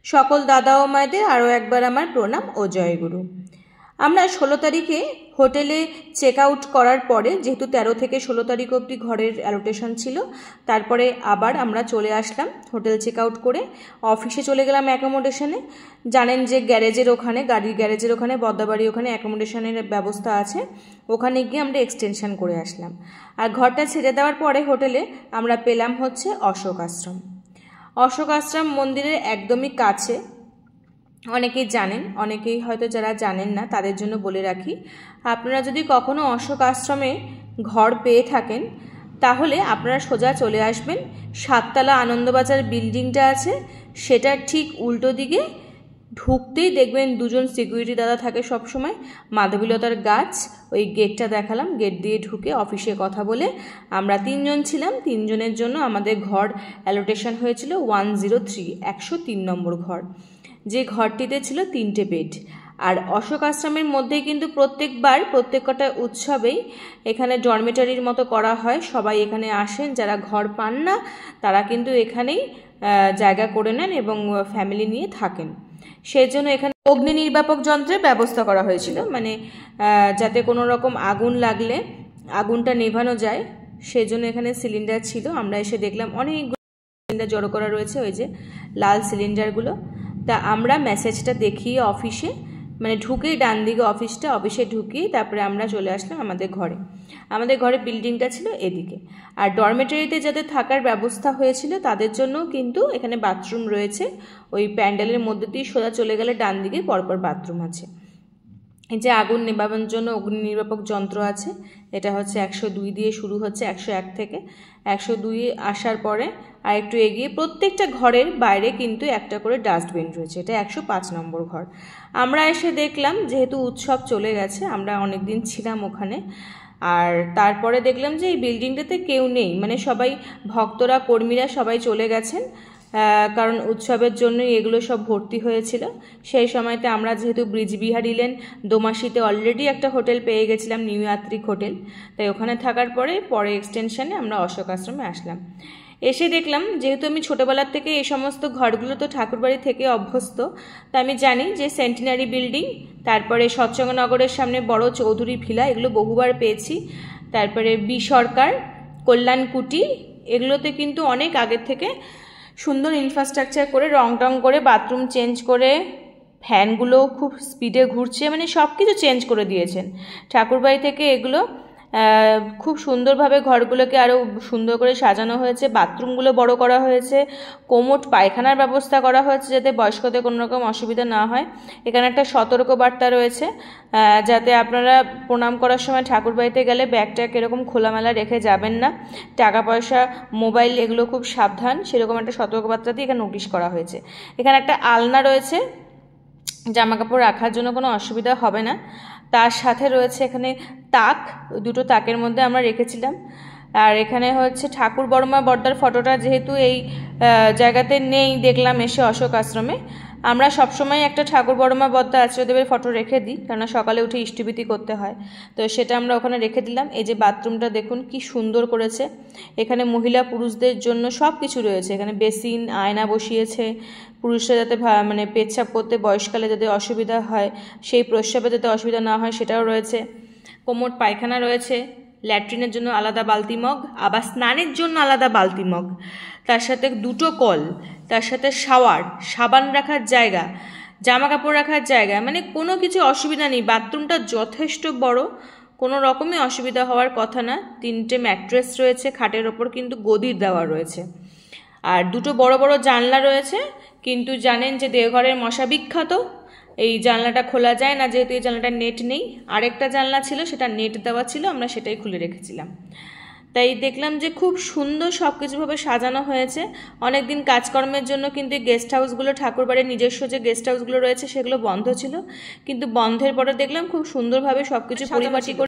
সকল দাদা ও মায়েদের আরও একবার আমার প্রণাম ও জয়গুরু। আমরা 16 তারিখে হোটেলে চেক আউট করার পরে, যেহেতু 13 থেকে 16 তারিখ অবধি ঘরের অ্যালোটেশন ছিল, তারপরে আবার আমরা চলে আসলাম হোটেল চেক আউট করে অফিসে চলে গেলাম অ্যাকোমোডেশনে। জানেন যে গ্যারেজের ওখানে, গাড়ির গ্যারেজের ওখানে, বদ্দাবাড়ি ওখানে অ্যাকোমোডেশনের ব্যবস্থা আছে, ওখানে গিয়ে আমরা এক্সটেনশন করে আসলাম। আর ঘরটা ছেড়ে দেওয়ার পরে হোটেলে আমরা পেলাম হচ্ছে অশোক আশ্রম। অশোক আশ্রম মন্দিরের একদমই কাছে, অনেকেই জানেন, অনেকেই হয়তো যারা জানেন না তাদের জন্য বলে রাখি, আপনারা যদি কখনো অশোক আশ্রমে ঘর পেয়ে থাকেন তাহলে আপনারা সোজা চলে আসবেন, 7তলা আনন্দবাজার বিল্ডিংটা আছে সেটার ঠিক উল্টো দিকে ঢুকতেই দেখবেন দুজন সিকিউরিটি দাদা থাকে সবসময়, মাধবীলতার গাছ, ওই গেটটা দেখালাম, গেট দিয়ে ঢুকে অফিসে কথা বলে আমরা 3 জন ছিলাম। 3 জনের জন্য আমাদের ঘর অ্যালোটেশন হয়েছিল 103, 103 নম্বর ঘর, যে ঘরটিতে ছিল 3টে বেড। আর অশোক আশ্রমের মধ্যেই কিন্তু প্রত্যেকবার প্রত্যেকটা উৎসবেই এখানে ডরমেটারির মতো করা হয়, সবাই এখানে আসেন, যারা ঘর পান না তারা কিন্তু এখানেই জায়গা করে নেন এবং ফ্যামিলি নিয়ে থাকেন। সেই জন্য এখানে অগ্নি নির্বাপক যন্ত্রের ব্যবস্থা করা হয়েছিল, মানে যাতে কোনো রকম আগুন লাগলে আগুনটা নেভানো যায়, সেই জন্য এখানে সিলিন্ডার ছিল। আমরা এসে দেখলাম অনেকগুলো সিলিন্ডার জড়ো করা রয়েছে, ওই যে লাল সিলিন্ডারগুলো। তা আমরা মেসেজটা দেখিয়ে অফিসে, মানে ঢুকেই ডান দিকে অফিসে ঢুকিয়ে তারপরে আমরা চলে আসলাম আমাদের ঘরে। আমাদের ঘরের বিল্ডিংটা ছিল এদিকে। আর ডরমেটারিতে যাদের থাকার ব্যবস্থা হয়েছিল তাদের জন্য কিন্তু এখানে বাথরুম রয়েছে, ওই প্যান্ডেলের মধ্যে দিয়ে সোজা চলে গেলে ডান দিকে পরপর বাথরুম আছে। এই যে আগুন নেভানোর জন্য অগ্নি নির্বাপক যন্ত্র আছে, এটা হচ্ছে 102 দিয়ে শুরু হচ্ছে, 101 থেকে 102 আসার পরে আর একটু এগিয়ে প্রত্যেকটা ঘরের বাইরে কিন্তু একটা করে ডাস্টবিন রয়েছে, এটা 105 নম্বর ঘর। আমরা এসে দেখলাম যেহেতু উৎসব চলে গেছে, আমরা অনেক দিন ছিলাম ওখানে, আর তারপরে দেখলাম যে এই বিল্ডিংটাতে কেউ নেই, মানে সবাই ভক্তরা, কর্মীরা সবাই চলে গেছেন, কারণ উৎসবের জন্যই এগুলো সব ভর্তি হয়েছিল। সেই সময়তে আমরা যেহেতু ব্রিজবিহারী লেন দোমাশিতে অলরেডি একটা হোটেল পেয়ে গেছিলাম, নিউ ইয়াত্রিক হোটেল, তাই ওখানে থাকার পরে এক্সটেনশনে আমরা অশোক আশ্রমে আসলাম। এসে দেখলাম যেহেতু আমি ছোটোবেলার থেকে এই সমস্ত ঘরগুলো তো ঠাকুরবাড়ি থেকে অভ্যস্ত, তা আমি জানি যে সেন্টিনারি বিল্ডিং, তারপরে সৎসঙ্গনগরের সামনে বড় চৌধুরী ভিলা, এগুলো বহুবার পেয়েছি, তারপরে বি সরকার, কল্যাণ কুটির, এগুলোতে কিন্তু অনেক আগের থেকে সুন্দর ইনফ্রাস্ট্রাকচার করে, রং টং করে, বাথরুম চেঞ্জ করে, ফ্যানগুলো খুব স্পিডে ঘুরছে, মানে সব কিছু চেঞ্জ করে দিয়েছেন ঠাকুরবাড়ি থেকে। এগুলো খুব সুন্দরভাবে ঘরগুলোকে আরও সুন্দর করে সাজানো হয়েছে, বাথরুমগুলো বড় করা হয়েছে, কোমোট পায়খানার ব্যবস্থা করা হয়েছে যাতে বয়স্কদের কোনো রকম অসুবিধা না হয়। এখানে একটা সতর্কবার্তা রয়েছে, যাতে আপনারা প্রণাম করার সময় ঠাকুরবাড়িতে গেলে ব্যাগটা এরকম খোলামেলা রেখে যাবেন না, টাকা পয়সা, মোবাইল এগুলো খুব সাবধান, সেরকম একটা সতর্কবার্তা দিয়ে এখানে নোটিশ করা হয়েছে। এখানে একটা আলনা রয়েছে, জামা কাপড় রাখার জন্য কোনো অসুবিধা হবে না। তার সাথে রয়েছে এখানে তাক, দুটো তাকের মধ্যে আমরা রেখেছিলাম। আর এখানে হচ্ছে ঠাকুর বড়মা বড়দার ফটোটা যেহেতু এই জায়গাতে নেই, দেখলাম এসে অশোক আশ্রমে। আমরা সবসময় একটা ঠাকুর বড়মা বড়দা আচার্যদেবের ফটো রেখে দিই, কেননা সকালে উঠে ইষ্টভীতি করতে হয়, তো সেটা আমরা ওখানে রেখে দিলাম। এই যে বাথরুমটা দেখুন কি সুন্দর করেছে, এখানে মহিলা পুরুষদের জন্য সব কিছু রয়েছে, এখানে বেসিন, আয়না বসিয়েছে, পুরুষরা যাতে মানে পেচ্ছাপ করতে বয়সকালে যাতে অসুবিধা হয়, সেই প্রস্রাবে যাতে অসুবিধা না হয় সেটাও রয়েছে, কোমোট পায়খানা রয়েছে, ল্যাট্রিনের জন্য আলাদা বালতি মগ, আবার স্নানের জন্য আলাদা বালতি মগ, তার সাথে 2টো কল, তার সাথে শাওয়ার, সাবান রাখার জায়গা, জামা কাপড় রাখার জায়গা, মানে কোনো কিছু অসুবিধা নেই। বাথরুমটা যথেষ্ট বড়, কোনো রকমই অসুবিধা হওয়ার কথা না। 3টে ম্যাট্রেস রয়েছে, খাটের ওপর কিন্তু গদির দেওয়া রয়েছে, আর 2টো বড় বড় জানলা রয়েছে। কিন্তু জানেন যে দেওঘরের মশা বিখ্যাত, এই জানলাটা খোলা যায় না, যেহেতু এই জানলাটা নেট নেই। আরেকটা জানলা ছিল, সেটা নেট দেওয়া ছিল, আমরা সেটাই খুলে রেখেছিলাম। তাই দেখলাম যে খুব সুন্দর সব কিছুভাবে সাজানো হয়েছে। অনেক দিন কাজকর্মের জন্য কিন্তু গেস্ট হাউসগুলো, ঠাকুরবাড়ির নিজস্ব যে গেস্ট হাউসগুলো রয়েছে সেগুলো বন্ধ ছিল, কিন্তু বন্ধের পরে দেখলাম খুব সুন্দরভাবে সব কিছু পরিপাটি করে